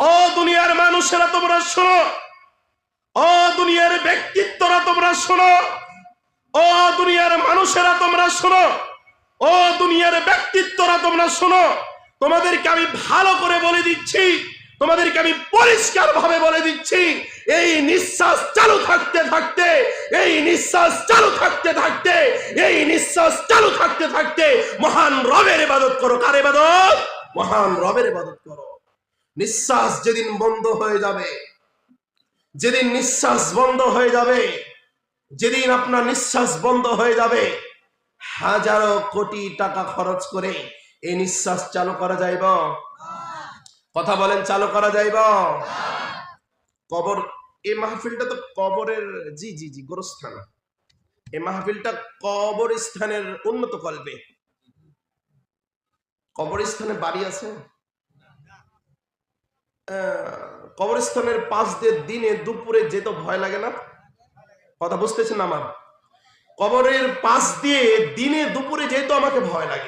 ও দুনিয়ার মানুষেরা তোমরা শোনো, ও দুনিয়ার ব্যক্তিত্বরা তোমরা শোনো, ও দুনিয়ার মানুষেরা তোমরা শোনো, ও দুনিয়ার ব্যক্তিত্বরা তোমরা শোনো। তোমাদেরকে আমি ভালো করে বলে দিচ্ছি, তোমাদেরকে আমি পরিষ্কার ভাবে বলে দিচ্ছি, এই নিঃশ্বাস চালু থাকতে থাকতে, এই নিঃশ্বাস চালু থাকতে থাকতে, এই নিঃশ্বাস চালু থাকতে থাকতে মহান রবের ইবাদত করো। কার ইবাদত? মহান রবের ইবাদত করো। নিঃশ্বাস যেদিন বন্ধ হয়ে যাবে, যেদিন নিঃশ্বাস বন্ধ হয়ে যাবে, যেদিন আপনার নিঃশ্বাস বন্ধ হয়ে যাবে, হাজারো কোটি টাকা খরচ করে এই নিঃশ্বাস চালু করা যাইব? কথা বলেন, চালু করা যাইব? কবর, এই মাহফিলটা তো কবরের, জি জি জি গোরস্থান। এই মাহফিলটা কবরস্থানের উন্নত কল্পে। কবরস্থানে বাড়ি আছে? কবরস্থানের পাশ দিয়ে দিনে দুপুরে যেতে ভয় লাগে না? কথা বুঝতেছেন আমার? কবরের পাশ দিয়ে দিনে দুপুরে যেতে আমাকে ভয় লাগে।